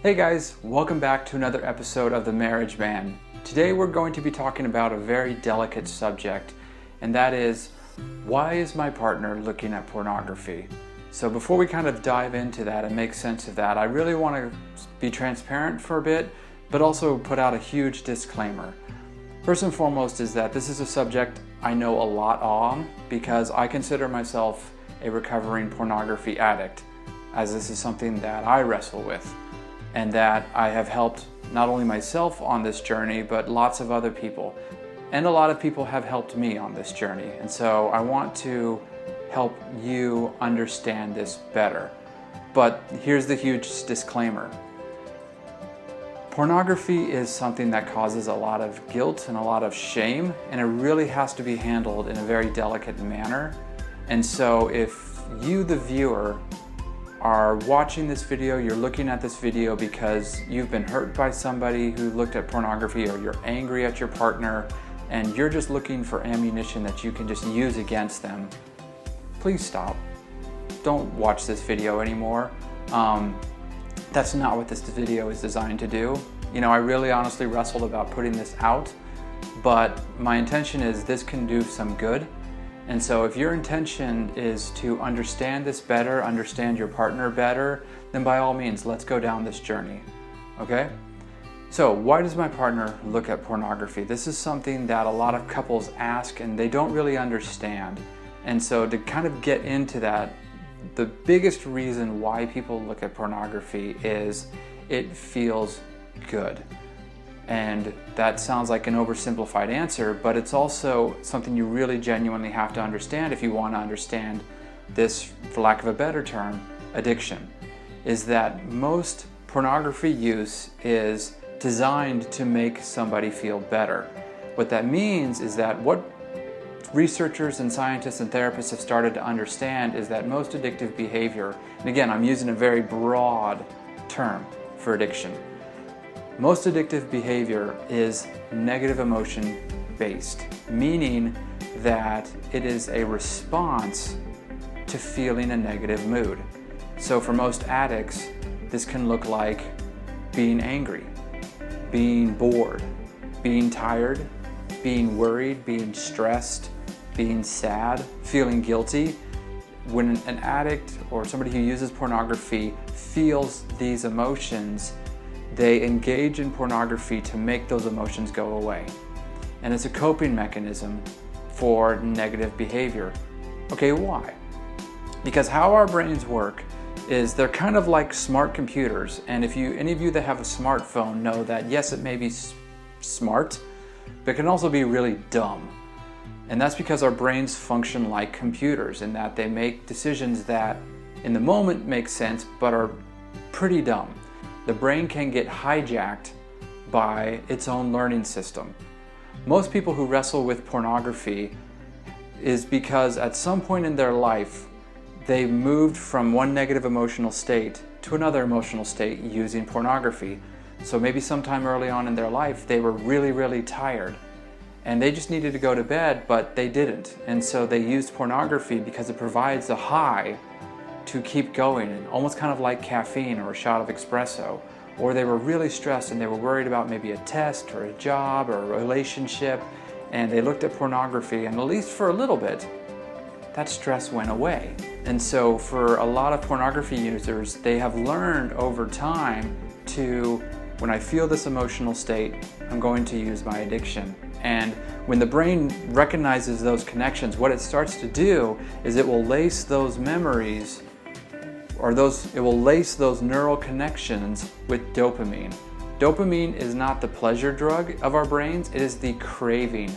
Hey guys, welcome back to another episode of The Marriage Man. Today we're going to be talking about a very delicate subject, and that is, why is my partner looking at pornography? So before we kind of dive into that and make sense of that, I really want to be transparent for a bit, but also put out a huge disclaimer. First and foremost is that this is a subject I know a lot on because I consider myself a recovering pornography addict, as this is something that I wrestle with, and that I have helped not only myself on this journey, but lots of other people. And a lot of people have helped me on this journey. And so I want to help you understand this better. But here's the huge disclaimer. Pornography is something that causes a lot of guilt and a lot of shame, and it really has to be handled in a very delicate manner. And so if you, the viewer, are watching this video, you're looking at this video because you've been hurt by somebody who looked at pornography, or you're angry at your partner and you're just looking for ammunition that you can just use against them, please stop. Don't watch this video anymore. That's not what this video is designed to do. You know, I really honestly wrestled about putting this out, but my intention is this can do some good. And so if your intention is to understand this better, understand your partner better, then by all means, let's go down this journey, okay? So why does my partner look at pornography? This is something that a lot of couples ask and they don't really understand. And so to kind of get into that, the biggest reason why people look at pornography is it feels good. And that sounds like an oversimplified answer, but it's also something you really genuinely have to understand if you want to understand this, for lack of a better term, addiction, is that most pornography use is designed to make somebody feel better. What that means is that what researchers and scientists and therapists have started to understand is that most addictive behavior, and again, I'm using a very broad term for addiction, most addictive behavior is negative emotion based, meaning that it is a response to feeling a negative mood. So for most addicts, this can look like being angry, being bored, being tired, being worried, being stressed, being sad, feeling guilty. When an addict or somebody who uses pornography feels these emotions, they engage in pornography to make those emotions go away. And it's a coping mechanism for negative behavior. Okay, why? Because how our brains work is they're kind of like smart computers. And if any of you that have a smartphone know that, yes, it may be smart, but it can also be really dumb. And that's because our brains function like computers in that they make decisions that in the moment make sense, but are pretty dumb. The brain can get hijacked by its own learning system. Most people who wrestle with pornography is because at some point in their life, they moved from one negative emotional state to another emotional state using pornography. So maybe sometime early on in their life, they were really, really tired and they just needed to go to bed, but they didn't. And so they used pornography because it provides a high to keep going, and almost kind of like caffeine or a shot of espresso. Or they were really stressed and they were worried about maybe a test or a job or a relationship, and they looked at pornography, and at least for a little bit, that stress went away. And so for a lot of pornography users, they have learned over time to, when I feel this emotional state, I'm going to use my addiction. And when the brain recognizes those connections, what it starts to do is it will lace those memories, or it will lace those neural connections with dopamine. Dopamine is not the pleasure drug of our brains, it is the craving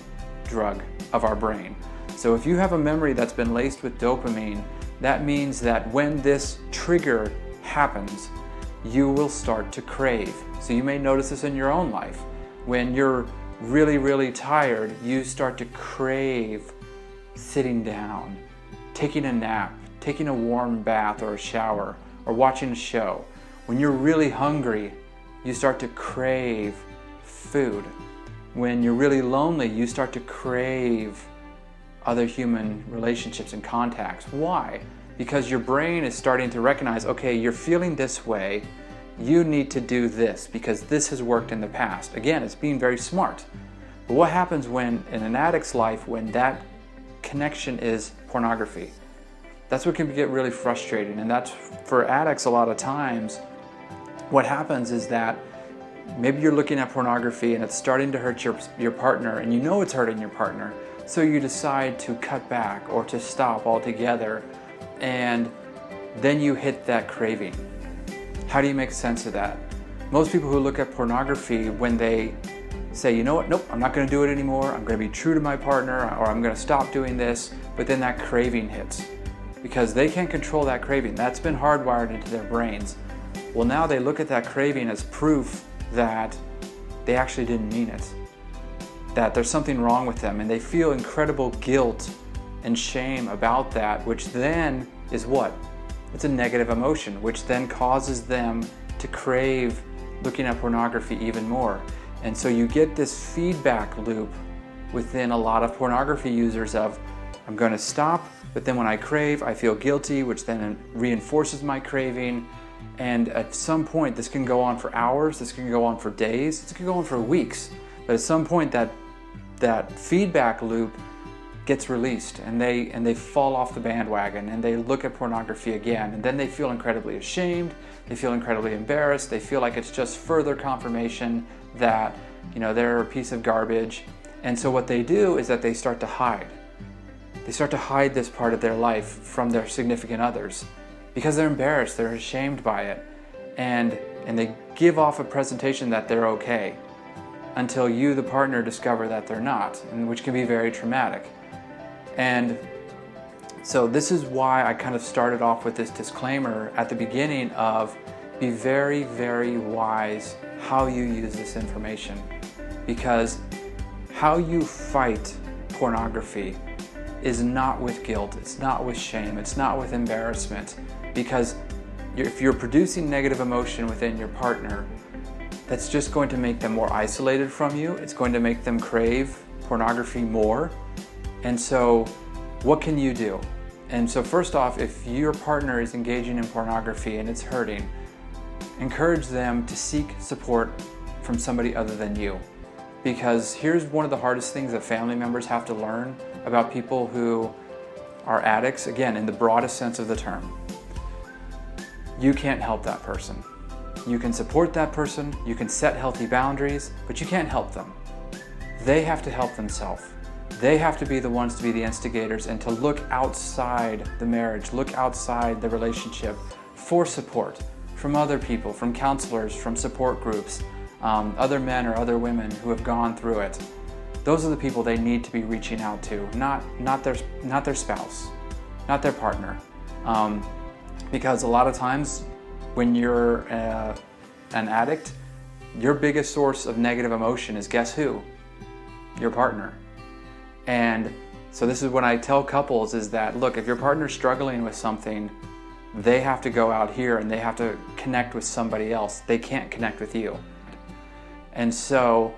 drug of our brain. So if you have a memory that's been laced with dopamine, that means that when this trigger happens, you will start to crave. So you may notice this in your own life. When you're really, really tired, you start to crave sitting down, taking a nap, taking a warm bath or a shower, or watching a show. When you're really hungry, you start to crave food. When you're really lonely, you start to crave other human relationships and contacts. Why? Because your brain is starting to recognize, okay, you're feeling this way, you need to do this because this has worked in the past. Again, it's being very smart. But what happens when in an addict's life when that connection is pornography? That's what can get really frustrating. And that's for addicts a lot of times. What happens is that maybe you're looking at pornography and it's starting to hurt your partner, and you know it's hurting your partner. So you decide to cut back or to stop altogether, and then you hit that craving. How do you make sense of that? Most people who look at pornography, when they say, you know what, nope, I'm not going to do it anymore, I'm going to be true to my partner, or I'm going to stop doing this, but then that craving hits because they can't control that craving. That's been hardwired into their brains. Well, now they look at that craving as proof that they actually didn't mean it, that there's something wrong with them, and they feel incredible guilt and shame about that, which then is what? It's a negative emotion, which then causes them to crave looking at pornography even more. And so you get this feedback loop within a lot of pornography users of, I'm going to stop, but then when I crave, I feel guilty, which then reinforces my craving. And at some point, this can go on for hours, this can go on for days, this can go on for weeks. But at some point, that feedback loop gets released, and they fall off the bandwagon, and they look at pornography again, and then they feel incredibly ashamed, they feel incredibly embarrassed, they feel like it's just further confirmation that, you know, they're a piece of garbage. And so what they do is that they start to hide. They start to hide this part of their life from their significant others because they're embarrassed, they're ashamed by it, and they give off a presentation that they're okay until you, the partner, discover that they're not, and which can be very traumatic. And so this is why I kind of started off with this disclaimer at the beginning of be very, very wise how you use this information, because how you fight pornography is not with guilt, it's not with shame, it's not with embarrassment, because if you're producing negative emotion within your partner, that's just going to make them more isolated from you. It's going to make them crave pornography more. And so what can you do? And so first off, if your partner is engaging in pornography and it's hurting, encourage them to seek support from somebody other than you. Because here's one of the hardest things that family members have to learn about people who are addicts, again, in the broadest sense of the term. You can't help that person. You can support that person, you can set healthy boundaries, but you can't help them. They have to help themselves. They have to be the ones to be the instigators and to look outside the marriage, look outside the relationship for support from other people, from counselors, from support groups, other men or other women who have gone through it. Those are the people they need to be reaching out to, not their spouse, not their partner. Because a lot of times when you're an addict, your biggest source of negative emotion is, guess who? Your partner. And so this is what I tell couples is that, look, if your partner's struggling with something, they have to go out here and they have to connect with somebody else. They can't connect with you. And so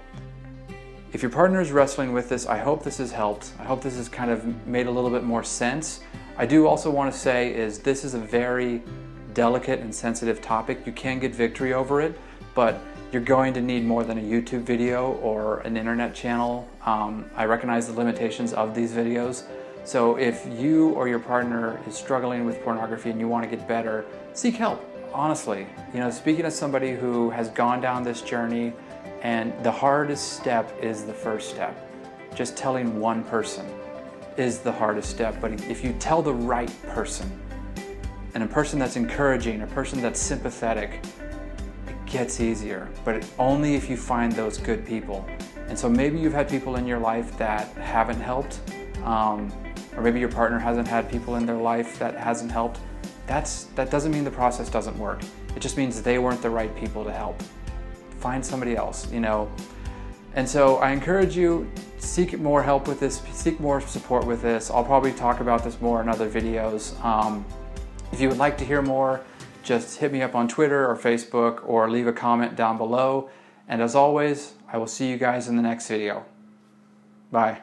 if your partner is wrestling with this, I hope this has helped. I hope this has kind of made a little bit more sense. I do also want to say is this is a very delicate and sensitive topic. You can get victory over it, but you're going to need more than a YouTube video or an internet channel. I recognize the limitations of these videos. So if you or your partner is struggling with pornography and you want to get better, seek help, honestly. You know, speaking as somebody who has gone down this journey, and the hardest step is the first step. Just telling one person is the hardest step, but if you tell the right person, and a person that's encouraging, a person that's sympathetic, it gets easier, but only if you find those good people. And so maybe you've had people in your life that haven't helped, or maybe your partner hasn't had people in their life that hasn't helped. That doesn't mean the process doesn't work. It just means they weren't the right people to help. Find somebody else, you know. And so I encourage you, seek more help with this, seek more support with this. I'll probably talk about this more in other videos. If you would like to hear more, just hit me up on Twitter or Facebook or leave a comment down below. And as always, I will see you guys in the next video. Bye.